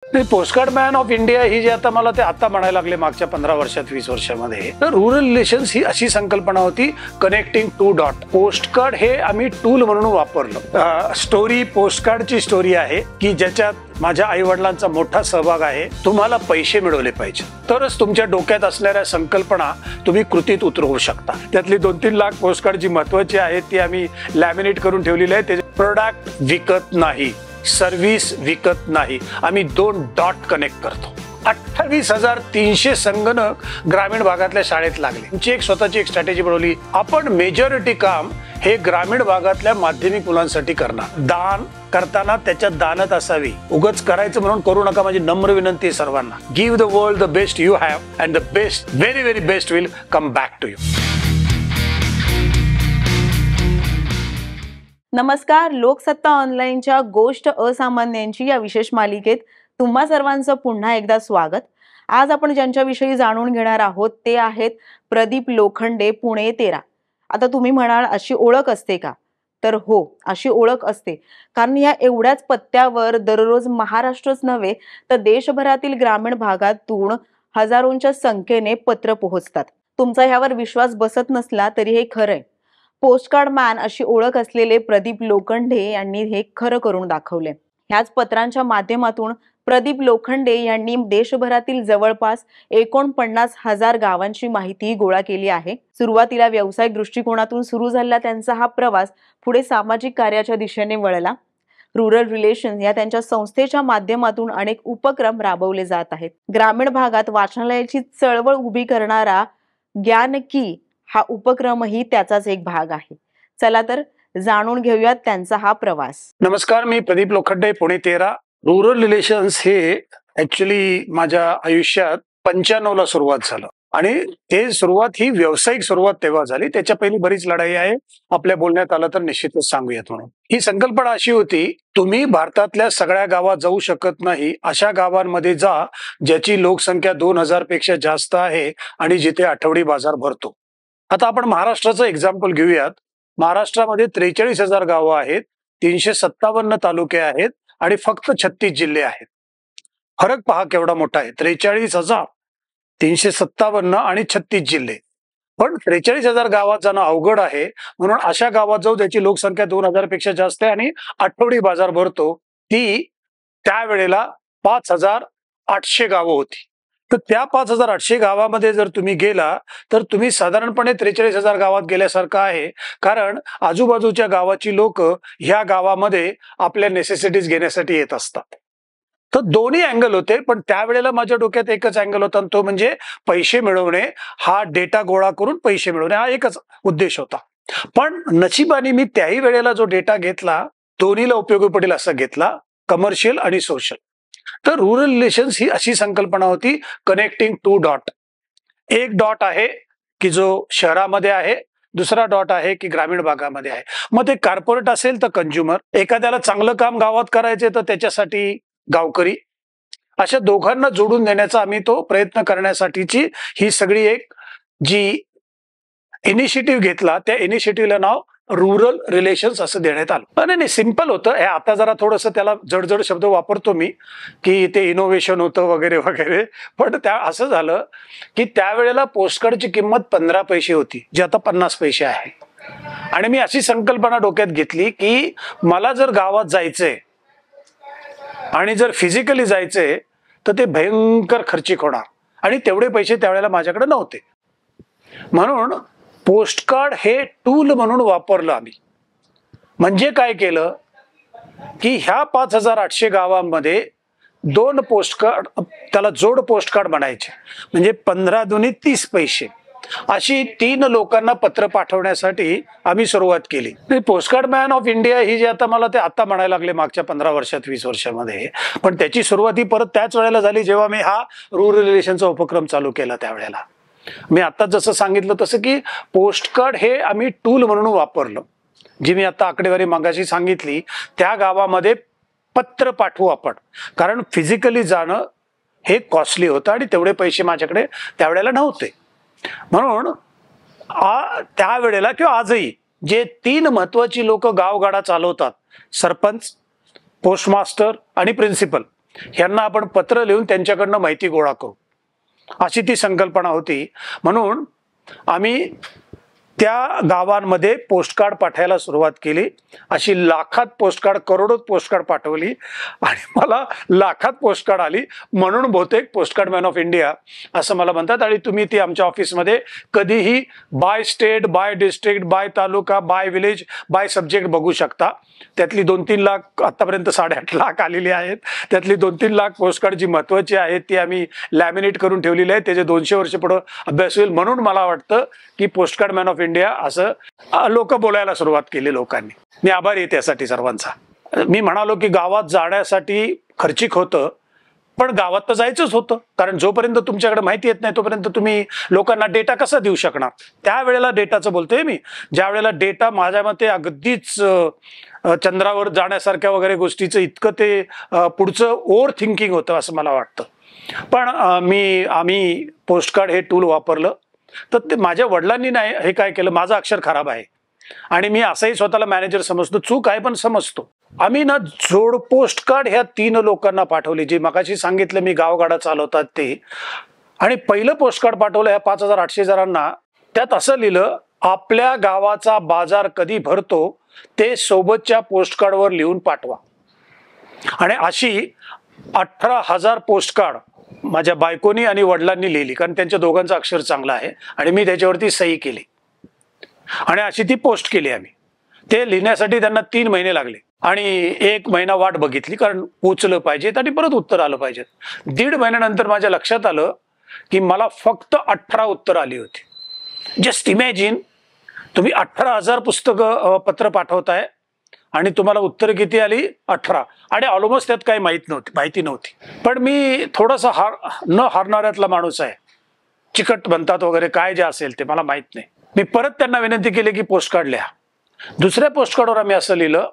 नाही, postcard man of India ही जी आता मला ते आता म्हणायला लागले मागच्या 15 वर्षात 20 वर्षामध्ये, तर रूरल रिलेशन्स ही अशी संकल्पना होती, कनेक्टिंग टू डॉट. पोस्टकार्ड हे आम्ही टूल म्हणून वापरलं. स्टोरी पोस्टकार्डची स्टोरी आहे की ज्याच्यात माझ्या आई वडिलांचा मोठा सहभाग आहे. तुम्हाला पैसे मिळवले पाहिजे तरच तुमच्या डोक्यात असणाऱ्या संकल्पना तुम्ही कृतीत उतरवू शकता. त्यातली 2-3 लाख पोस्टकार्ड जी महत्वाची आहेत ती आम्ही लॅमिनेट करून ठेवलेली आहे. त्याचे प्रोडक्ट विकत नाही, सर्व्हिस विकत नाही, आम्ही 2 डॉट कनेक्ट करतो. 28,300 संगणक ग्रामीण भागातल्या शाळेत लागले. तुमची एक स्वतःची एक स्ट्रॅटेजी बनवली. आपण मेजॉरिटी काम हे ग्रामीण भागातल्या माध्यमिक मुलांसाठी करणार. दान करताना त्याच्यात दानत असावी, उगाच करायचं म्हणून करू नका. माझी नम्र विनंती आहे सर्वांना. Give the world the best you have and the best, very very best will come back to you. नमस्कार. लोकसत्ता ऑनलाईनच्या गोष्ट असामान्यांची या विशेष मालिकेत तुम्हा सर्वांचं पुन्हा एकदा स्वागत. आज आपण ज्यांच्याविषयी जाणून घेणार आहोत ते आहेत प्रदीप लोखंडे, पुणे 13. आता तुम्ही म्हणाल अशी ओळख असते का? तर हो, अशी ओळख असते. कारण या एवढ्याच पत्त्यावर दररोज महाराष्ट्रच नव्हे तर देशभरातील ग्रामीण भागातून हजारोंच्या संख्येने पत्र पोहोचतात. तुमचा ह्यावर विश्वास बसत नसला तरी हे खरंय. पोस्टकार्ड मॅन अशी ओळख असलेले प्रदीप लोखंडे यांनी हे खरं करून दाखवले. ह्याच पत्रांच्या माध्यमातून प्रदीप लोखंडे यांनी देशभरातील जवळपास 49,000 गावांची माहिती गोळा केली आहे. सुरुवातीला व्यावसायिक दृष्टिकोनातून सुरू झालेला त्यांचा हा प्रवास पुढे सामाजिक कार्याच्या दिशेने वळला. रूरल रिलेशन्स या त्यांच्या संस्थेच्या माध्यमातून अनेक उपक्रम राबवले जात आहेत. ग्रामीण भागात वाचनालयाची चळवळ उभी करणारा ज्ञान की हा उपक्रमही त्याचाच एक भाग आहे. चला तर जाणून घेऊयात त्यांचा हा प्रवास. नमस्कार, मी प्रदीप लोखंडे, पुणे 13. रूरल रिलेशन्स हे ऍक्च्युली माझ्या आयुष्यात 95 ला सुरुवात झालं आणि ते सुरुवात ही व्यावसायिक सुरुवात तेव्हा झाली. त्याच्या पहिली बरीच लढाई आहे, आपल्या बोलण्यात आलं तर निश्चितच सांगूयात. म्हणून ही संकल्पना अशी होती, तुम्ही भारतातल्या सगळ्या गावात जाऊ शकत नाही, अशा गावांमध्ये जा ज्याची लोकसंख्या 2000 पेक्षा जास्त आहे आणि जिथे आठवडी बाजार भरतो. आता आपण महाराष्ट्राचं एक्झाम्पल घेऊयात. महाराष्ट्रामध्ये 43,000 गावं आहेत, 357 तालुके आहेत आणि फक्त 36 जिल्हे आहेत. फरक पहा केवढा मोठा आहे. 43,000, 357 आणि 36 जिल्हे. पण 43,000 गावात जाणं अवघड आहे, म्हणून अशा गावात जाऊ ज्याची लोकसंख्या 2000 पेक्षा जास्त आहे आणि आठवडी बाजार भरतो. ती त्यावेळेला 5,800 गावं होती. तर त्या 5,800 गावामध्ये जर तुम्ही गेला तर तुम्ही साधारणपणे 43,000 गावात गेल्यासारखं आहे. कारण आजूबाजूच्या गावाची लोक ह्या गावामध्ये आपल्या नेसेसिटीज घेण्यासाठी येत असतात. तर दोन्ही अँगल होते, पण त्यावेळेला माझ्या डोक्यात एकच अँगल होता, तो म्हणजे पैसे मिळवणे. हा डेटा गोळा करून पैसे मिळवणे हा एकच उद्देश होता. पण नशिबाने मी त्याही वेळेला जो डेटा घेतला, दोन्हीला उपयोगी पडेल असा घेतला, कमर्शियल आणि सोशल. तर रूरल रिलेशन्स ही अशी संकल्पना होती, कनेक्टिंग टू डॉट. एक डॉट आहे की जो शहरामध्ये आहे, दुसरा डॉट आहे की ग्रामीण भागामध्ये आहे. मग ते कॉर्पोरेट असेल तर कंझ्युमर, एखाद्याला चांगलं काम गावात करायचे तर त्याच्यासाठी गावकरी, अशा दोघांना जोडून देण्याचा आम्ही तो प्रयत्न करण्यासाठीची ही सगळी एक जी इनिशिएटिव्ह घेतला, त्या इनिशिएटिव्हला नाव रूरल रिलेशन्स असं देण्यात आलं. नाही, सिंपल होतं. हे आता जरा थोडस त्याला जडजड शब्द वापरतो मी की ते इनोव्हेशन होतं वगैरे वगैरे. पण त्या असं झालं की त्यावेळेला पोस्टकार्डची किंमत 15 पैसे होती, जी आता 50 पैसे आहे. आणि मी अशी संकल्पना डोक्यात घेतली की मला जर गावात जायचंय आणि जर फिजिकली जायचंय तर ते भयंकर खर्चिक होणार आणि तेवढे पैसे त्यावेळेला माझ्याकडे नव्हते. म्हणून पोस्टकार्ड हे टूल म्हणून वापरलं आम्ही. म्हणजे काय केलं की ह्या 5,800 गावांमध्ये 2 पोस्टकार्ड, त्याला जोड पोस्टकार्ड म्हणायचे, म्हणजे 15 दुनी 30 पैसे अशी 3 लोकांना पत्र पाठवण्यासाठी आम्ही सुरुवात केली. पोस्टकार्ड मॅन ऑफ इंडिया ही जी आता मला ते आता म्हणायला लागले मागच्या 15 वर्षात 20 वर्षामध्ये, पण त्याची सुरुवात ही परत त्याच वेळेला झाली जेव्हा मी हा रूरल रिलेशनचा उपक्रम चालू केला. त्यावेळेला मी आता जसं सांगितलं तसं की पोस्टकार्ड हे आम्ही टूल म्हणून वापरलं. जी मी आता आकडेवारी मागाशी सांगितली, त्या गावामध्ये पत्र पाठवू आपण, कारण फिजिकली जाणं हे कॉस्टली होतं आणि तेवढे पैसे माझ्याकडे त्यावेळेला नव्हते. म्हणून त्यावेळेला किंवा आजही जे 3 महत्वाची लोक गावगाडा चालवतात, सरपंच, पोस्टमास्टर आणि प्रिन्सिपल, ह्यांना आपण पत्र लिहून त्यांच्याकडनं माहिती गोळा करू, अशी ती संकल्पना होती. म्हणून आम्ही त्या गावांमध्ये पोस्टकार्ड पाठवायला सुरुवात केली. अशी लाखात पोस्टकार्ड, करोडोत पोस्टकार्ड पाठवली आणि मला लाखात पोस्टकार्ड आली. म्हणून बहुतेक पोस्टकार्ड मॅन ऑफ इंडिया असं मला म्हणतात. आणि तुम्ही ती आमच्या ऑफिसमध्ये कधीही by state, by district, by taluka, by village, by subject बघू शकता. त्यातली 2-3 लाख, आतापर्यंत 8.5 लाख आलेली आहेत. त्यातली 2-3 लाख पोस्टकार्ड जी महत्वाची आहेत ती आम्ही लॅमिनेट करून ठेवलेली आहे. त्याचे 200 वर्ष पुढे अभ्यास होईल. म्हणून मला वाटतं की पोस्टकार्ड मॅन ऑफ इंडिया असं लोक बोलायला सुरुवात केली लोकांनी. मी आभारी आहे त्यासाठी सर्वांचा. मी म्हणालो की गावात जाण्यासाठी खर्चिक होतं, पण गावात तर जायचंच होतं. कारण जोपर्यंत तुमच्याकडे माहिती येत नाही तोपर्यंत तुम्ही लोकांना डेटा कसा देऊ शकणार. त्यावेळेला डेटाचं बोलतोय मी, ज्या वेळेला डेटा माझ्या मते अगदीच चंद्रावर जाण्यासारख्या वगैरे गोष्टीचं इतकं ते पुढचं ओव्हर थिंकिंग होतं असं मला वाटतं. पण आम्ही पोस्टकार्ड हे टूल वापरलं. तर ते माझ्या वडिलांनी नाही हे काय केलं, माझं अक्षर खराब आहे आणि मी असंही स्वतःला मॅनेजर समजतो, चूक आहे पण समजतो. आम्ही ना जोड पोस्टकार्ड ह्या 3 लोकांना पाठवली, जे मगाशी सांगितलं मी गावगाडा चालवतात ते. आणि पहिलं पोस्टकार्ड पाठवलं ह्या 5,800 जणांना. त्यात असं लिहिलं, आपल्या गावाचा बाजार कधी भरतो ते सोबतच्या पोस्टकार्डवर लिहून पाठवा. आणि अशी 18,000 पोस्टकार्ड माझ्या बायकोनी आणि वडिलांनी लिहिली, कारण त्यांच्या दोघांचं अक्षर चांगलं आहे आणि मी त्याच्यावरती सही केली आणि अशी ती पोस्ट केली आम्ही. ते लिहिण्यासाठी त्यांना 3 महिने लागले आणि 1 महिना वाट बघितली, कारण पोचलं पाहिजेत आणि परत उत्तर आलं पाहिजेत. 1.5 महिन्यानंतर माझ्या लक्षात आलं की मला फक्त 18 उत्तर आली होती. जस्ट इमॅजिन, तुम्ही 18,000 पत्र पाठवताय आणि तुम्हाला उत्तर किती आली? 18. आणि ऑलमोस्ट त्यात काही माहिती नव्हती. पण मी थोडासा न हारणाऱ्यातला माणूस आहे. चिकट बनतात वगैरे काय जे असेल ते मला माहित नाही. मी परत त्यांना विनंती केली की पोस्टकार्ड लिहा. दुसऱ्या पोस्टकार्डवर आम्ही असं लिहिलं,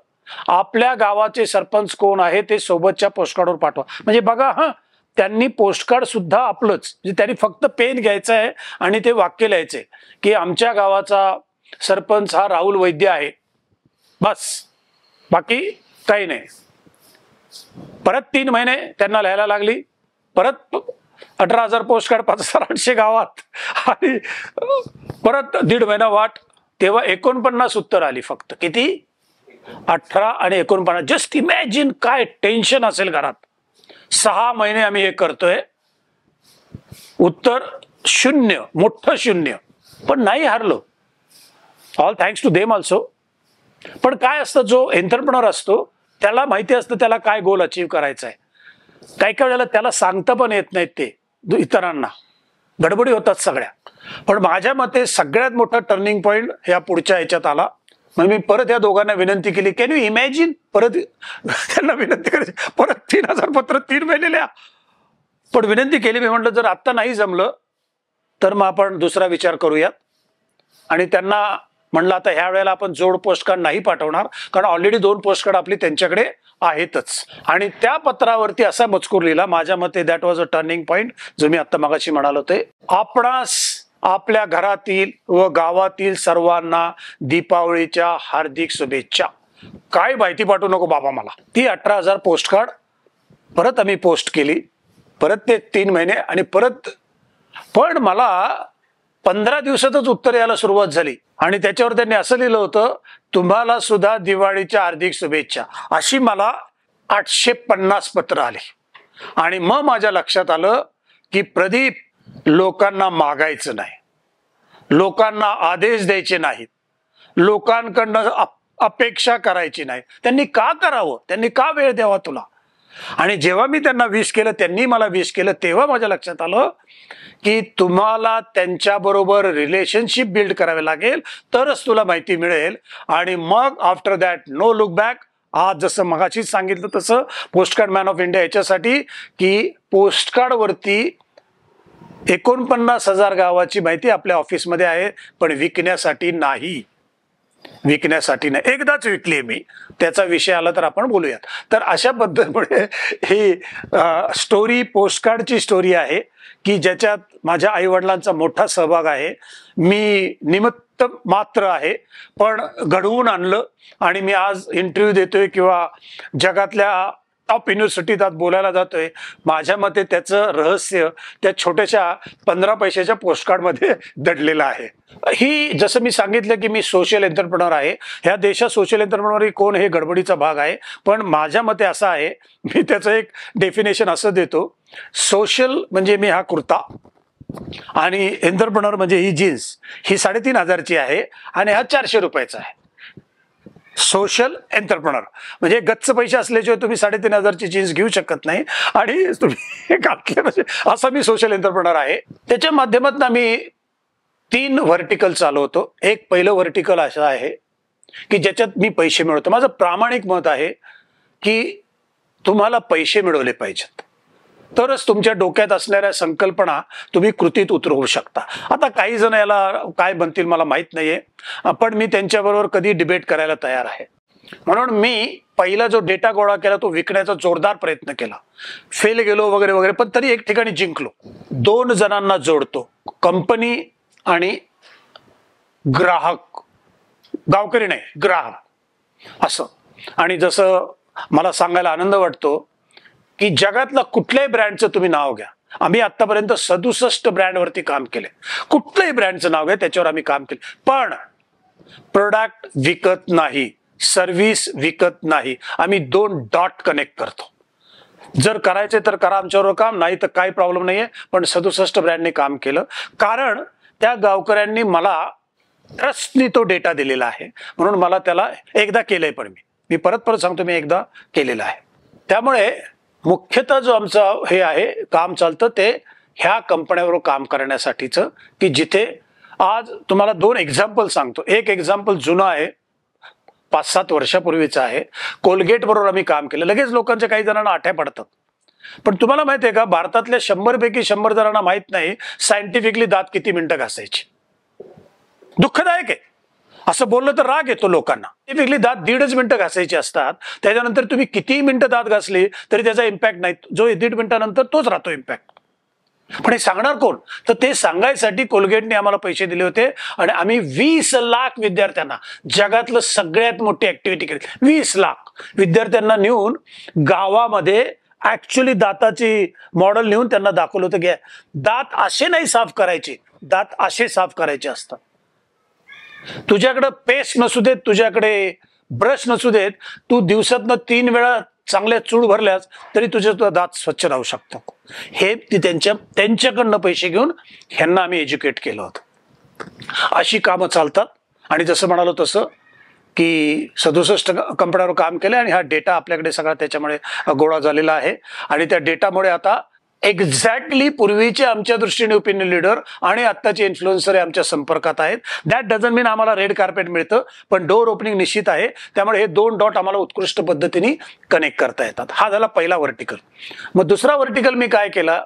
आपल्या गावाचे सरपंच कोण आहे ते सोबतच्या पोस्टकार्डवर पाठवा. म्हणजे बघा, त्यांनी पोस्टकार्ड सुद्धा आपलंच, म्हणजे त्यांनी फक्त पेन घ्यायचं आहे आणि ते वाक्य लिहायचे की आमच्या गावाचा सरपंच हा राहुल वैद्य आहे, बस, बाकी काही नाही. परत 3 महिने त्यांना लिहायला लागली. परत 18,000 पोस्टकार्ड 5,800 गावात आणि परत 1.5 महिना वाट. तेव्हा 49 उत्तर आली फक्त. किती? 18 आणि 49. जस्ट इमॅजिन काय टेन्शन असेल घरात. 6 महिने आम्ही हे करतोय, उत्तर 0, मोठं 0. पण नाही हारलो. All thanks to them also. पण काय असतं, जो एंटरप्रेनर असतो त्याला माहिती असतं त्याला काय गोल अचीव्ह करायचा आहे. काही काही वेळेला त्याला सांगता पण येत नाहीत ते इतरांना, गडबडी होतात सगळ्या. पण माझ्या मते सगळ्यात मोठा टर्निंग पॉइंट ह्या पुढच्या ह्याच्यात आला. मग मी परत या दोघांना विनंती केली, कॅन यू इमॅजिन, परत त्यांना विनंती करायची, परत 3,000 पत्र 3 महिने लिहा. पण विनंती केली. मी म्हटलं जर आत्ता नाही जमलं तर मग आपण दुसरा विचार करूयात. आणि त्यांना म्हणलं आता ह्या वेळेला आपण जोड पोस्टकार्ड नाही पाठवणार, कारण ऑलरेडी 2 पोस्टकार्ड आपली त्यांच्याकडे आहेतच. आणि त्या पत्रावरती असा मजकूर लिहिला, माझ्या मते that was a turning point, जो मी आता मगाशी म्हणालो ते. आपणास आपल्या घरातील व गावातील सर्वांना दीपावलीच्या हार्दिक शुभेच्छा. काय माहिती पाठवू नको बाबा मला. ती 18,000 पोस्टकार्ड परत आम्ही पोस्ट केली. परत ते 3 महिने आणि परत. पण मला 15 दिवसातच उत्तर यायला सुरुवात झाली. आणि त्याच्यावर त्यांनी असं लिहिलं होतं, तुम्हाला सुद्धा दिवाळीच्या हार्दिक शुभेच्छा. अशी मला 850 पत्र आली. आणि मग माझ्या लक्षात आलं की प्रदीप, लोकांना मागायचं नाही, लोकांना आदेश द्यायचे नाहीत, लोकांकडनं अपेक्षा करायची नाही. त्यांनी का करावं, त्यांनी का वेळ द्यावा तुला. आणि जेव्हा मी त्यांना विश केलं, त्यांनी मला विश केलं, तेव्हा माझ्या लक्षात आलं की तुम्हाला त्यांच्याबरोबर रिलेशनशिप बिल्ड करावे लागेल, तरच तुला माहिती मिळेल. आणि मग after that no look back. आज जसं मगाशीच सांगितलं तसं पोस्टकार्ड मॅन ऑफ इंडिया याच्यासाठी की पोस्टकार्डवरती 49,000 गावाची माहिती आपल्या ऑफिसमध्ये आहे, पण विकण्यासाठी नाही. विकण्यासाठी नाही, एकदाच विकली मी. त्याचा विषय आला तर आपण बोलूयात. तर अशा पद्धतीमुळे ही स्टोरी पोस्टकार्डची स्टोरी आहे की ज्याच्यात माझ्या आईवडिलांचा मोठा सहभाग आहे. मी निमित्त मात्र आहे, पण घडवून आणलं. आणि मी आज इंटरव्ह्यू देतोय किंवा जगातल्या टॉप युनिव्हर्सिटीत आज बोलायला जातोय, माझ्या मते त्याचं रहस्य त्या छोट्याशा 15 पैशाच्या पोस्टकार्डमध्ये दडलेलं आहे. ही जसं मी सांगितलं की मी सोशल एंटरप्रेनर आहे. ह्या देशात सोशल एंटरप्रेनर कोण हे गडबडीचा भाग आहे. पण माझ्या मते असं आहे, मी त्याचं एक डेफिनेशन असं देतो, सोशल म्हणजे मी हा कुर्ता आणि एंटरप्रेनर म्हणजे ही जीन्स, ही 3,500ची आहे आणि हा 400 रुपयाचा आहे. सोशल एंटरप्रेनर म्हणजे गच्च पैसे असल्याशिवाय तुम्ही 3,500ची जीन्स घेऊ शकत नाही आणि तुम्ही घातले म्हणजे असा मी सोशल एंटरप्रेनर आहे. त्याच्या माध्यमातून आम्ही 3 व्हर्टिकल चालवतो. एक पहिलं व्हर्टिकल असं आहे की ज्याच्यात मी पैसे मिळवतो. माझं प्रामाणिक मत आहे की तुम्हाला पैसे मिळवले पाहिजेत, तरच तुमच्या डोक्यात असणाऱ्या संकल्पना तुम्ही कृतीत उतरवू शकता. आता काही जण याला काय म्हणतील मला माहित नाहीये, पण मी त्यांच्याबरोबर कधी डिबेट करायला तयार आहे. म्हणून मी पहिला जो डेटा गोळा केला तो विकण्याचा जोरदार प्रयत्न केला, फेल गेलो वगैरे वगैरे, पण तरी एक ठिकाणी जिंकलो. 2 जणांना जोडतो, कंपनी आणि ग्राहक, गावकरी नाही ग्राहक असं. आणि जसं मला सांगायला आनंद वाटतो की जगातला कुठल्याही ब्रँडचं तुम्ही नाव घ्या, आम्ही आतापर्यंत 67 ब्रँडवरती काम केले. कुठल्याही ब्रँडचं नाव घ्या, त्याच्यावर आम्ही काम केले. पण प्रोडक्ट विकत नाही, सर्व्हिस विकत नाही. आम्ही 2 डॉट कनेक्ट करतो. जर करायचे तर करा आमच्याबरोबर काम, नाही तर काही प्रॉब्लेम नाहीये. पण 67 ब्रँडने काम केलं, कारण त्या गावकऱ्यांनी मला ट्रस्टनी तो डेटा दिलेला आहे. म्हणून मला त्याला एकदा केलंय, पण मी परत परत सांगतो, मी एकदा केलेलं आहे. त्यामुळे मुख्यतः जो आमचं हे आहे काम चालतं ते ह्या कंपन्यावर काम करण्यासाठीचं, की जिथे आज तुम्हाला 2 एक्झाम्पल सांगतो. एक एक्झाम्पल जुनं आहे, 5-7 वर्षापूर्वीचं आहे. कोलगेट बरोबर आम्ही काम केलं. लगेच लोकांच्या काही जणांना आठ्या पडतात, पण तुम्हाला माहिती आहे का, भारतातल्या 100 पैकी 100 जणांना माहित नाही सायंटिफिकली दात किती मिनिटं घासायची. दुःखदायक आहे. असं बोललं तर राग येतो लोकांना. टिपिकली दात 1.5 मिनिटं घासायचे असतात. त्याच्यानंतर तुम्ही कितीही मिनिटं दात घासली तरी त्याचा इम्पॅक्ट नाही, जो 1.5 मिनिटानंतर तोच राहतो इम्पॅक्ट. पण हे सांगणार कोण? तर ते सांगायसाठी कोलगेटने आम्हाला पैसे दिले होते आणि आम्ही 20 लाख विद्यार्थ्यांना, जगातलं सगळ्यात मोठी ऍक्टिव्हिटी केली. 20 लाख विद्यार्थ्यांना नेऊन गावामध्ये ऍक्च्युअली दाताची मॉडेल नेऊन त्यांना दाखवलं होतं की दात असे नाही साफ करायचे, दात असे साफ करायचे असतात. तुझ्याकडे पेस्ट नसू देत, तुझ्याकडे ब्रश नसू देत, तू दिवसातनं 3 वेळा चांगल्या चूड भरल्यास तरी तुझे दात स्वच्छ राहू शकतो. हे त्यांच्याकडनं पैसे घेऊन ह्यांना आम्ही एज्युकेट केलं होतं. अशी कामं चालतात. आणि जसं म्हणालो तसं की 67 कंपन्यांवर काम केलं आणि हा डेटा आपल्याकडे सगळा त्याच्यामुळे गोळा झालेला आहे. आणि त्या डेटामुळे आता एक्झॅक्टली पूर्वीचे आमच्या दृष्टीने ओपिनियन लीडर आणि आत्ताचे इन्फ्लुएन्सर आमच्या संपर्कात आहेत. दॅट डझंट मीन आम्हाला रेड कार्पेट मिळतं, पण डोअर ओपनिंग निश्चित आहे. त्यामुळे हे 2 डॉट आम्हाला उत्कृष्ट पद्धतीने कनेक्ट करता येतात. हा झाला पहिला व्हर्टिकल. मग दुसरा व्हर्टिकल मी काय केला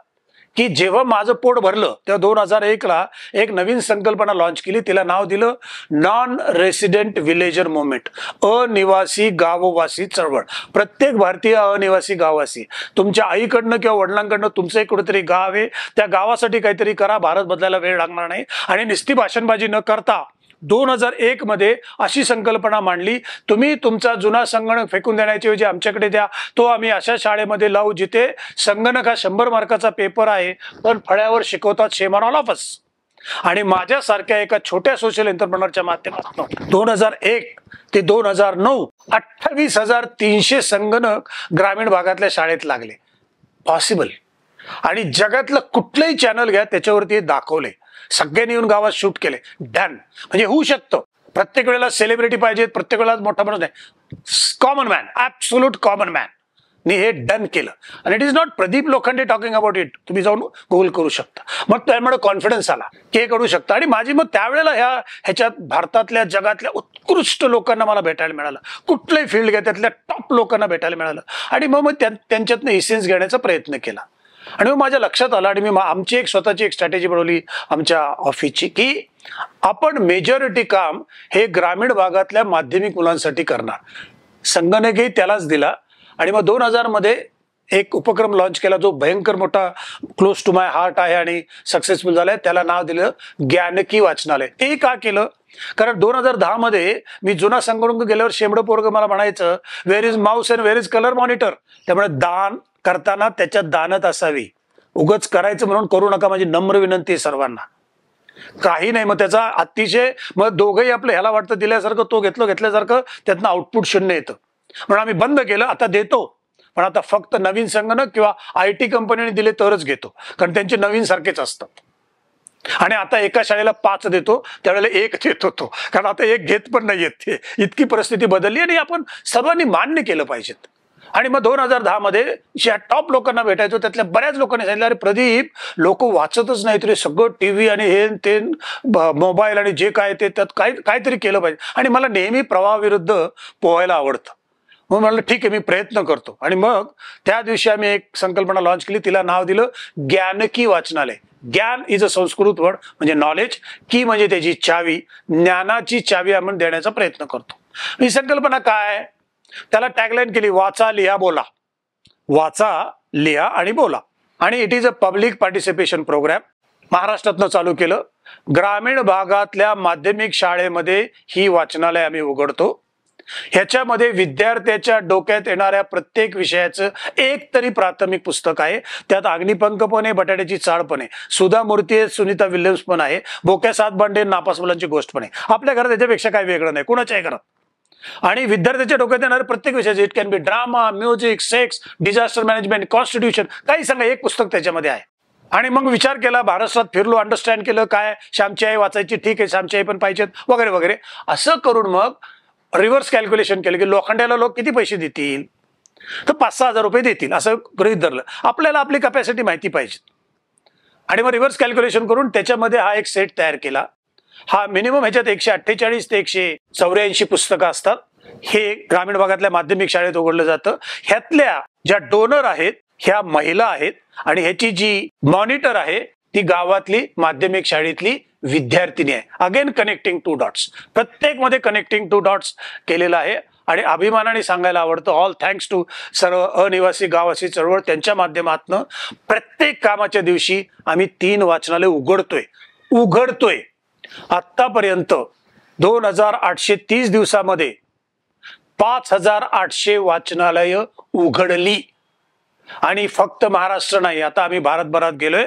की जेव्हा माझं पोट भरलं तेव्हा 2001ला एक नवीन संकल्पना लॉन्च केली. तिला नाव दिलं नॉन रेसिडेंट विलेजर मुवमेंट, अनिवासी गाववासी चळवळ. प्रत्येक भारतीय अनिवासी गाववासी, तुमच्या आईकडनं किंवा वडिलांकडनं तुमचं एक कुठेतरी गाव आहे, त्या गावासाठी काहीतरी करा. भारत बदलायला वेळ लागणार नाही. आणि नुसती भाषणबाजी न करता 2001 मध्ये अशी संकल्पना मांडली, तुम्ही तुमचा जुना संगणक फेकून देण्याच्या ऐवजी आमच्याकडे द्या. तो आम्ही अशा शाळेमध्ये लावू जिथे संगणक हा 100 मार्काचा पेपर आहे, पण फळ्यावर शिकवतात शेमन ऑल ऑफ अस. आणि माझ्यासारख्या एका छोट्या सोशल एंटरप्रेनरच्या माध्यमातून 2001 ते 2009 28,300 संगणक ग्रामीण भागातल्या शाळेत लागले. पॉसिबल. आणि जगातलं कुठलंही चॅनल घ्या त्याच्यावरती दाखवले. सगळ्यांनी येऊन गावात शूट केले. डन. म्हणजे होऊ शकतं. प्रत्येक वेळेला सेलिब्रिटी पाहिजेत, प्रत्येक वेळेला मोठा माणूस नाही, common man, absolute common man नि हे डन केलं. आणि it is not Pradeep Lokhande talking about it. तुम्ही जाऊन गुगल करू शकता. मग त्यामुळे कॉन्फिडन्स आला की हे करू शकता. आणि माझी मग त्यावेळेला ह्याच्यात भारतातल्या जगातल्या उत्कृष्ट लोकांना मला भेटायला मिळालं. कुठलंही फील्ड घ्या त्यातल्या टॉप लोकांना भेटायला मिळालं. आणि मग त्यांच्यातनं इसेन्स घेण्याचा प्रयत्न केला. आणि मग माझ्या लक्षात आलं आणि मी आमची एक स्वतःची एक स्ट्रॅटेजी बनवली आमच्या ऑफिसची की आपण मेजॉरिटी काम हे ग्रामीण भागातल्या माध्यमिक मुलांसाठी करणार. संगणकही त्यालाच दिला. आणि मग 2000 मध्ये एक उपक्रम लॉन्च केला जो भयंकर मोठा क्लोज टू माय हार्ट आहे आणि सक्सेसफुल झालाय. त्याला नाव दिलं ज्ञानकी वाचनालय. ते का केलं? कारण 2010 मध्ये मी जुना संगणक गेल्यावर शेंबडं पोरग मला म्हणायचं where is Mouse and where is colour monitor. त्यामुळे दान करताना त्याच्यात दानत असावी. उगच करायचं म्हणून करू नका, माझी नम्र विनंती आहे सर्वांना. काही नाही, मग त्याचा अतिशय मग दोघंही आपलं ह्याला वाटतं दिल्यासारखं, तो घेतल्यासारखं, त्यातनं आउटपुट शून्य येतं. म्हणून आम्ही बंद केलं. आता देतो, पण आता फक्त नवीन संगणक किंवा IT कंपनीने दिले तरच घेतो, कारण त्यांचे नवीन सारखेच असतात. आणि आता एका शाळेला 5 देतो, त्यावेळेला 1 देत होतो, कारण आता 1 घेत पण नाही येत. ते इतकी परिस्थिती बदलली आणि आपण सर्वांनी मान्य केलं पाहिजेत. आणि मग 2010 मध्ये ज्या टॉप लोकांना भेटायचो त्यातल्या बऱ्याच लोकांनी सांगितलं, अरे प्रदीप, लोक वाचतच नाही तरी सगळं टीव्ही आणि हे ते मोबाईल आणि जे काय ते त्यात काहीतरी केलं पाहिजे. आणि मला नेहमी प्रवाहाविरुद्ध पोहायला आवडतं. मग म्हणलं ठीक आहे, मी प्रयत्न करतो. आणि मग त्या दिवशी आम्ही एक संकल्पना लॉन्च केली, तिला नाव दिलं ज्ञानकी वाचनालय. ज्ञान इज अ संस्कृत वर्ड, म्हणजे नॉलेज. की म्हणजे त्याची चावी, ज्ञानाची चावी आपण देण्याचा प्रयत्न करतो. ही संकल्पना काय? त्याला टॅगलाईन केली, वाचा, लिहा, बोला. वाचा, लिहा आणि बोला. आणि it is a public participation program. महाराष्ट्रातनं चालू केलं. ग्रामीण भागातल्या माध्यमिक शाळेमध्ये ही वाचनालय आम्ही उघडतो. ह्याच्यामध्ये विद्यार्थ्याच्या डोक्यात येणाऱ्या प्रत्येक विषयाचं एक तरी प्राथमिक पुस्तक आहे. त्यात अग्निपंख पण आहे, बटाट्याची चाळ पण आहे, सुधा मूर्ती आहे, सुनीता विल्यम्स पण आहे, बोक्या सात भांडे, नापास मुलांची गोष्ट पण आहे. आपल्या घरात त्याच्यापेक्षा काही वेगळं नाही कुणाच्याही घरात. आणि विद्यार्थ्याच्या डोक्यात येणारे प्रत्येक विषयाचे, it can B drama, music, sex, disaster management, constitution, काही सांगा, एक पुस्तक त्याच्यामध्ये आहे. आणि मग विचार केला, महाराष्ट्रात फिरलो, अंडरस्टँड केलं काय श्यामची आई वाचायची, ठीक आहे, श्यामची आई पण पाहिजेत वगैरे वगैरे. असं करून मग रिव्हर्स कॅल्क्युलेशन केलं की लोखंड्याला लोक किती पैसे देतील, तर 5-6 हजार रुपये देतील असं गृहीत धरलं. आपल्याला आपली कॅपॅसिटी माहिती पाहिजे. आणि मग रिव्हर्स कॅल्क्युलेशन करून त्याच्यामध्ये हा एक सेट तयार केला. हा मिनिमम ह्याच्यात 148 ते 184 पुस्तकं असतात. हे ग्रामीण भागातल्या माध्यमिक शाळेत उघडलं जातं. ह्यातल्या ज्या डोनर आहेत ह्या महिला आहेत आणि ह्याची जी मॉनिटर आहे ती गावातली माध्यमिक शाळेतली विद्यार्थिनी आहे. अगेन कनेक्टिंग 2 डॉट्स, प्रत्येक मध्ये कनेक्टिंग 2 डॉट्स केलेलं आहे. आणि अभिमानाने सांगायला आवडतं, ऑल थँक्स टू सर्व अनिवासी गाववासी चळवळ, त्यांच्या माध्यमातून प्रत्येक कामाच्या दिवशी आम्ही 3 वाचनालय उघडतोय. आतापर्यंत 2830 दिवसामध्ये 5800 वाचनालय उघडली. आणि फक्त महाराष्ट्र नाही, आता आम्ही भारतभरात गेलोय.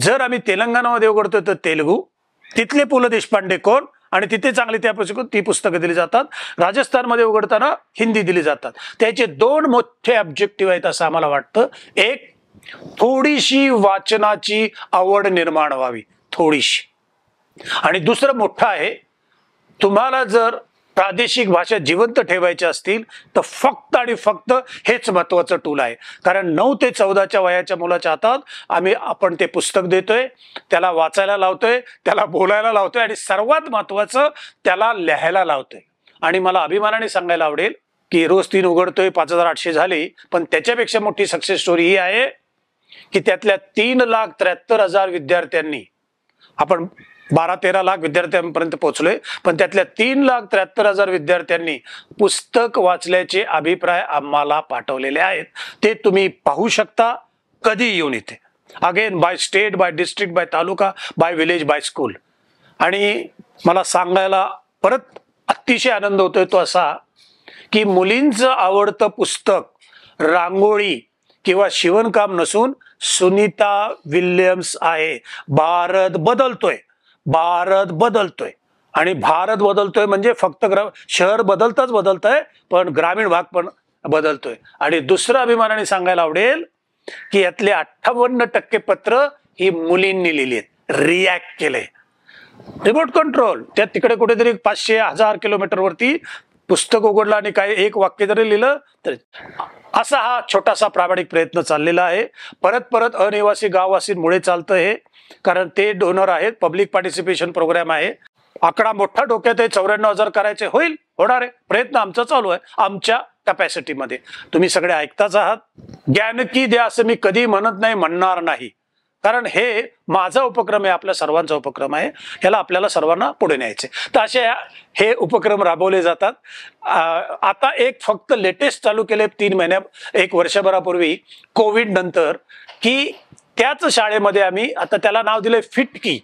जर आम्ही तेलंगणामध्ये उघडतोय तर तेलुगू, तिथले पु ल देशपांडे कोण आणि तिथे चांगली ती पुस्तकं दिली जातात. राजस्थानमध्ये उघडताना हिंदी दिली जातात. त्याचे 2 मोठे ऑब्जेक्टिव्ह आहेत असं आम्हाला वाटतं. एक, थोडीशी वाचनाची आवड निर्माण व्हावी, थोडीशी. आणि दुसरं मोठं आहे, तुम्हाला जर प्रादेशिक भाषा जिवंत ठेवायच्या असतील तर फक्त आणि फक्त हेच महत्वाचं टूल आहे. कारण 9 ते 14च्या वयाच्या मुलाच्या हातात आपण ते पुस्तक देतोय, त्याला वाचायला लावतोय, त्याला बोलायला लावतोय आणि सर्वात महत्वाचं त्याला लिहायला लावतोय. आणि मला अभिमानाने सांगायला आवडेल की रोज 3 उघडतोय, 5800 झाले. पण त्याच्यापेक्षा मोठी सक्सेस स्टोरी ही आहे की त्यातल्या 3,73,000 विद्यार्थ्यांनी, आपण 12-13 लाख विद्यार्थ्यांपर्यंत पोहोचलोय, पण त्यातल्या 3,73,000 विद्यार्थ्यांनी पुस्तक वाचल्याचे अभिप्राय आम्हाला पाठवलेले आहेत. ते तुम्ही पाहू शकता कधी येऊन इथे. Again by state, by district, by taluka, by village, by school. आणि मला सांगायला परत अतिशय आनंद होतोय तो असा की मुलींचं आवडतं पुस्तक रांगोळी किंवा शिवणकाम नसून सुनीता विल्यम्स आहे. भारत बदलतोय. आणि भारत बदलतोय म्हणजे फक्त शहर बदलतंय, पण ग्रामीण भाग पण बदलतोय. आणि दुसरं अभिमानाने सांगायला आवडेल की यातले 58% पत्र ही मुलींनी लिहिली आहेत, रिॲक्ट केले. रिमोट कंट्रोल, त्यात तिकडे कुठेतरी 500-1000 किलोमीटर वरती पुस्तक उघडलं आणि काही एक वाक्य जरी लिहिलं तर. असा हा छोटासा प्रामाणिक प्रयत्न चाललेला आहे. परत अनिवासी गाववासींमुळे चालतं हे, कारण ते डोनर आहेत. पब्लिक पार्टिसिपेशन प्रोग्राम आहे. आकडा मोठा डोक्यात आहे, 94,000 करायचे, होणार आहे. प्रयत्न आमचा चालू आहे आमच्या कॅपॅसिटीमध्ये. तुम्ही सगळे ऐकताच आहात. ज्ञानकी द्या असं मी कधी म्हणत नाही, म्हणणार नाही. कारण हे माझा उपक्रम आहे, आपल्या सर्वांचा उपक्रम आहे, ह्याला आपल्याला सर्वांना पुढे न्यायचे. तर असे हे उपक्रम राबवले जातात. आता एक फक्त लेटेस्ट चालू केले 1 वर्षभरापूर्वी कोविड नंतर, की त्याच शाळेमध्ये आम्ही आता त्याला नाव दिलंय फिटकी.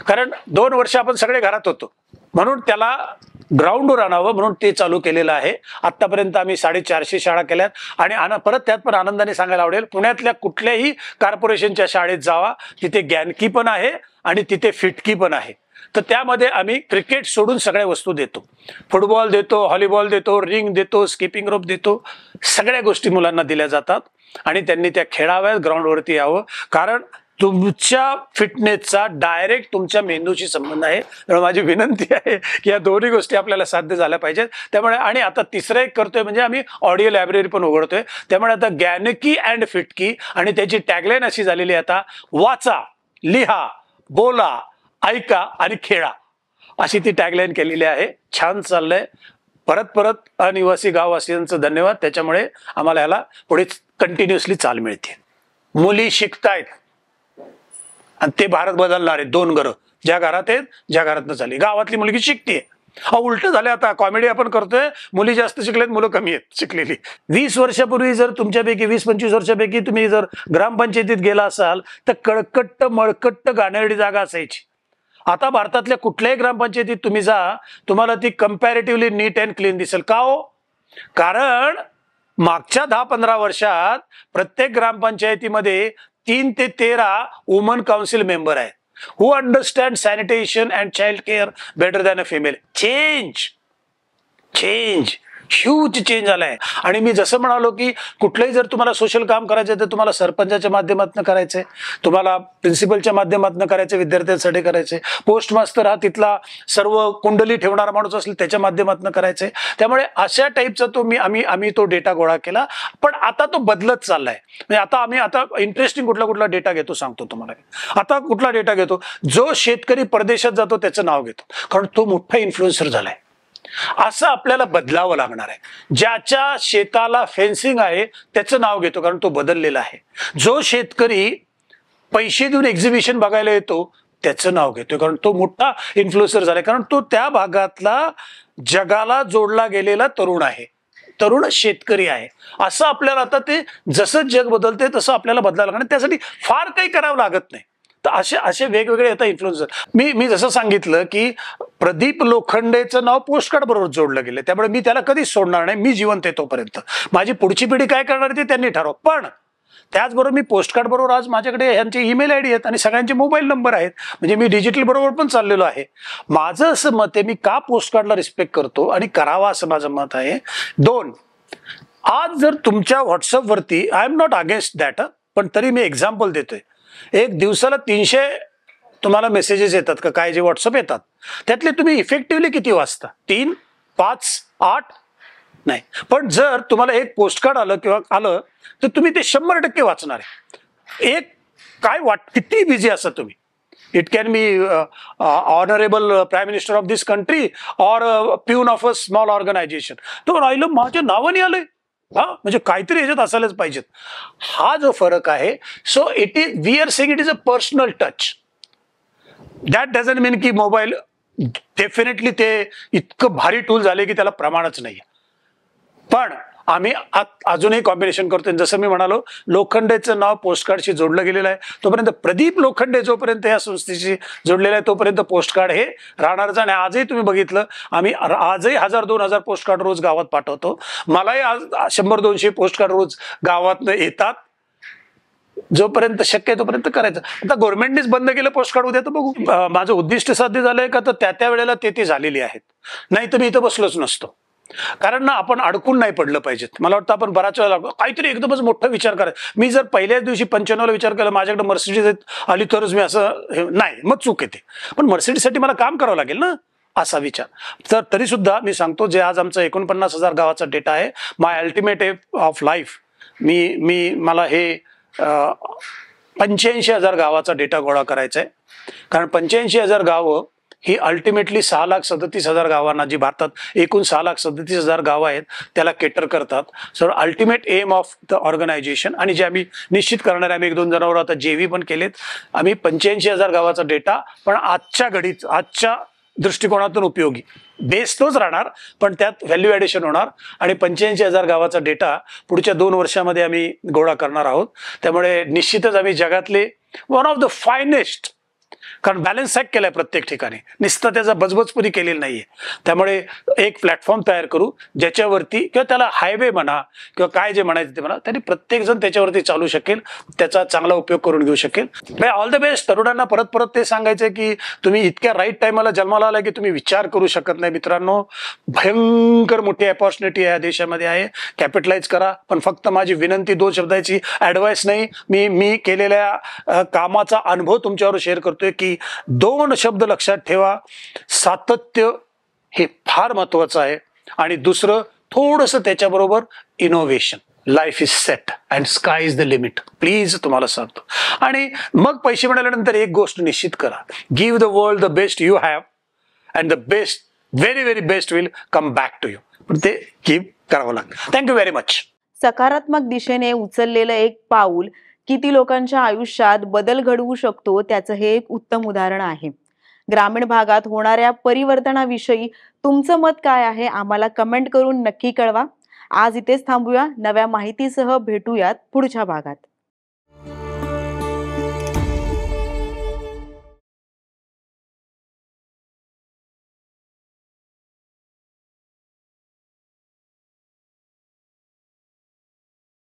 कारण 2 वर्ष आपण सगळे घरात होतो म्हणून त्याला ग्राउंडवर आणावं म्हणून ते चालू केलेलं आहे. आतापर्यंत आम्ही 450 शाळा केल्यात आणि परत त्यात पण आनंदाने सांगायला आवडेल, पुण्यातल्या कुठल्याही कॉर्पोरेशनच्या शाळेत जावा, तिथे ज्ञानकी पण आहे आणि तिथे फिटकी पण आहे. तर त्यामध्ये आम्ही क्रिकेट सोडून सगळ्या वस्तू देतो. फुटबॉल देतो, व्हॉलीबॉल देतो, रिंग देतो, स्किपिंग रोप देतो. सगळ्या गोष्टी मुलांना दिल्या जातात आणि त्यांनी त्या खेळाव्यात, ग्राउंडवरती यावं. कारण तुमच्या फिटनेसचा डायरेक्ट तुमच्या मेंदूशी संबंध आहे. त्यामुळे माझी विनंती आहे की या दोन्ही गोष्टी आपल्याला साध्य झाल्या पाहिजेत. त्यामुळे आणि आता तिसरं एक करतोय म्हणजे आम्ही ऑडिओ लायब्ररी पण उघडतोय. त्यामुळे आता ज्ञानकी अँड फिटकी आणि त्याची टॅगलाईन अशी झालेली आहे आता, वाचा, लिहा, बोला, ऐका आणि खेळा, अशी ती टॅगलाईन केलेली आहे. छान चाललंय. परत अनिवासी गाववासियांचं धन्यवाद. त्याच्यामुळे आम्हाला याला पुढे कंटिन्युअसली चाल मिळते. मुली शिकतायत आणि ते भारत बदलणार आहे. 2 घरं, ज्या घरात आहेत, ज्या घरात चालली, गावातली मुलगी शिकते. उलट झालं. आता कॉमेडी आपण करतोय, मुली जास्त शिकलेत, मुलं कमी आहेत शिकलेली. 20 वर्षापूर्वी जर तुमच्यापैकी 20-25 वर्षापैकी तुम्ही जर ग्रामपंचायतीत गेला असाल तर कळकट्ट मळकट्ट घाणेरडी जागा असायची. आता भारतातल्या कुठल्याही ग्रामपंचायतीत तुम्ही जा, तुम्हाला ती कम्पॅरेटिव्हली नीट अँड क्लीन दिसेल. का हो? कारण मागच्या 10-15 वर्षात प्रत्येक ग्रामपंचायतीमध्ये 3 ते 13 वुमन काउन्सिल मेंबर आहेत, who understand sanitation and child care better than a female. Change huge change आलाय. आणि मी जसं म्हणालो की कुठलंही जर तुम्हाला सोशल काम करायचं तर तुम्हाला सरपंचाच्या माध्यमातून करायचंय, तुम्हाला प्रिन्सिपलच्या माध्यमातून करायचं, विद्यार्थ्यांसाठी करायचंय, पोस्ट मास्टर हा तिथला सर्व कुंडली ठेवणारा माणूस असेल त्याच्या माध्यमातून करायचंय. त्यामुळे अशा टाईपचा आम्ही तो डेटा गोळा केला. पण आता तो बदलत चाललाय. म्हणजे आता इंटरेस्टिंग कुठला डेटा घेतो सांगतो तुम्हाला. आता कुठला डेटा घेतो, जो शेतकरी परदेशात जातो त्याचं नाव घेतो, कारण तो मोठा इन्फ्लुएन्सर झालाय. असं आपल्याला बदलावं लागणार आहे. ज्याच्या शेताला फेन्सिंग आहे त्याचं नाव घेतो, कारण तो बदललेला आहे. जो शेतकरी पैसे देऊन एक्झिबिशन बघायला येतो त्याचं नाव घेतो, कारण तो मोठा इन्फ्लुएन्सर झालाय, कारण तो त्या भागातला जगाला जोडला गेलेला तरुण आहे, तरुण शेतकरी आहे. असं आपल्याला आता ते जसं जग बदलते तसं आपल्याला बदलायला लागणार. त्यासाठी फार काही करावं लागत नाही. तर असे वेगवेगळे आता इन्फ्लुएन्सर. मी जसं सांगितलं की प्रदीप लोखंडेचं नाव पोस्टकार्ड बरोबर जोडलं गेलं, त्यामुळे मी त्याला कधीच सोडणार नाही. मी जिवंत आहे तोपर्यंत. माझी पुढची पिढी काय करणार ते त्यांनी ठरव. पण त्याचबरोबर मी पोस्टकार्ड बरोबर आज माझ्याकडे यांचे ईमेल आयडी आहेत आणि सगळ्यांचे मोबाईल नंबर आहेत. म्हणजे मी डिजिटल बरोबर पण चाललेलो आहे. माझं असं मत आहे, मी का पोस्टकार्डला रिस्पेक्ट करतो आणि करावा असं माझं मत आहे. 2, आज जर तुमच्या व्हॉट्सअपवरती, I am not against that, पण तरी मी एक्झाम्पल देतोय, एक दिवसाला 300 तुम्हाला मेसेजेस येतात का काय, जे व्हॉट्सअप येतात, त्यातले तुम्ही इफेक्टिव्हली किती वाचता? 3, 5, 8 नाही. पण जर तुम्हाला एक पोस्टकार्ड आलं तर तुम्ही ते 100% वाचणार आहे. किती बिझी असता तुम्ही. It can be honourable prime minister of this country or peon of a small organisation. तो राहिलं माझ्या नावाने आलंय, म्हणजे काहीतरी याच्यात असायलाच पाहिजेत. हा जो फरक आहे, so we are saying it is a personal touch. That doesn't mean की मोबाईल डेफिनेटली ते इतकं भारी टूल झाले की त्याला प्रमाणच नाही. पण आम्ही अजूनही कॉम्बिनेशन करतोय. जसं मी म्हणालो, लोखंडेचं नाव पोस्टकार्डशी जोडलं गेलेलं आहे. तोपर्यंत प्रदीप लोखंडे जोपर्यंत या संस्थेशी जोडलेलं आहे तोपर्यंत पोस्टकार्ड हे राहणारच. आणि आजही तुम्ही बघितलं, आम्ही आजही 1000-2000 पोस्टकार्ड रोज गावात पाठवतो. मलाही आज 100-200 पोस्टकार्ड रोज गावातनं येतात. जोपर्यंत शक्य आहे तोपर्यंत करायचं. आता गव्हर्नमेंटनेच बंद केलं पोस्टकार्ड, उद्या तर बघू माझं उद्दिष्ट साध्य झालंय का, तर त्या वेळेला ते झालेली आहेत. नाही तर मी इथं बसलोच नसतो. कारण ना, आपण अडकून नाही पडलं पाहिजेत. मला वाटतं आपण बराच वेळा काहीतरी एकदमच मोठा विचार करायचा. मी जर पहिल्याच दिवशी 95ला विचार केला माझ्याकडे मर्सिडीज आली तरच मी असं नाही, मग चूक येते. पण मर्सिडीजसाठी मला काम करावं लागेल ना, असा विचार. तर तरी सुद्धा मी सांगतो, जे आज आमचा 49,000 गावाचा डेटा आहे, माय अल्टिमेट ऑफ लाईफ, मला हे 85,000 गावाचा डेटा गोळा करायचा आहे. कारण 85,000 गावं ही अल्टिमेटली 6,37,000 गावांना, जी भारतात एकूण 6,37,000 गावं आहेत त्याला केटर करतात. So ultimate aim of the organisation, आणि जे आम्ही निश्चित करणार आहे, आम्ही 1-2 जणांवर आता जेव्ही पण केलेत, आम्ही 85,000 गावाचा डेटा, पण आजच्या घडीत आजच्या दृष्टिकोनातून उपयोगी. बेस तोच राहणार, पण त्यात व्हॅल्यू ॲडिशन होणार, आणि 85,000 गावाचा डेटा पुढच्या 2 वर्षामध्ये आम्ही गोळा करणार आहोत. त्यामुळे निश्चितच आम्ही जगातले वन ऑफ द फायनेस्ट, कारण बॅलन्स ॲक्ट केलाय प्रत्येक ठिकाणी, नुसतं त्याचा बजबजपुरी केलेली नाहीये. त्यामुळे एक प्लॅटफॉर्म तयार करू ज्याच्यावरती, किंवा त्याला हायवे म्हणा किंवा काय जे म्हणायचं ते म्हणा, तरी प्रत्येक जण त्याच्यावरती चालू शकेल, त्याचा चांगला उपयोग करून घेऊ शकेल. All the best. तरुणांना परत परत ते सांगायचं की तुम्ही इतक्या राईट टायमाला जन्माला आला की तुम्ही विचार करू शकत नाही. मित्रांनो, भयंकर मोठी अपॉर्च्युनिटी या देशामध्ये आहे, कॅपिटलाइज करा. पण फक्त माझी विनंती 2 शब्दाची ॲडवाइस नाही, मी केलेल्या कामाचा अनुभव तुमच्यावर शेअर करतोय की 2 शब्द लक्षात ठेवा. सातत्य हे फार महत्वाचं आहे, आणि दुसरं थोडंसं त्याच्याबरोबर innovation. Life is set and sky is the limit. Please तुम्हाला सांगतो. आणि मग पैसे मिळाल्यानंतर एक गोष्ट निश्चित करा, give the world the best you have, and the best, very very best will come back to you. पण ते गिव्ह करावं लागतं. Thank you very much. सकारात्मक दिशेने उचललेलं एक पाऊल किती लोकांच्या आयुष्यात बदल घडवू शकतो, त्याचं हे एक उत्तम उदाहरण आहे. ग्रामीण भागात होणाऱ्या परिवर्तनाविषयी तुमचं मत काय आहे, आम्हाला कमेंट करून नक्की कळवा. आज इथेच थांबूया. नव्या माहितीसह भेटूयात पुढच्या भागात.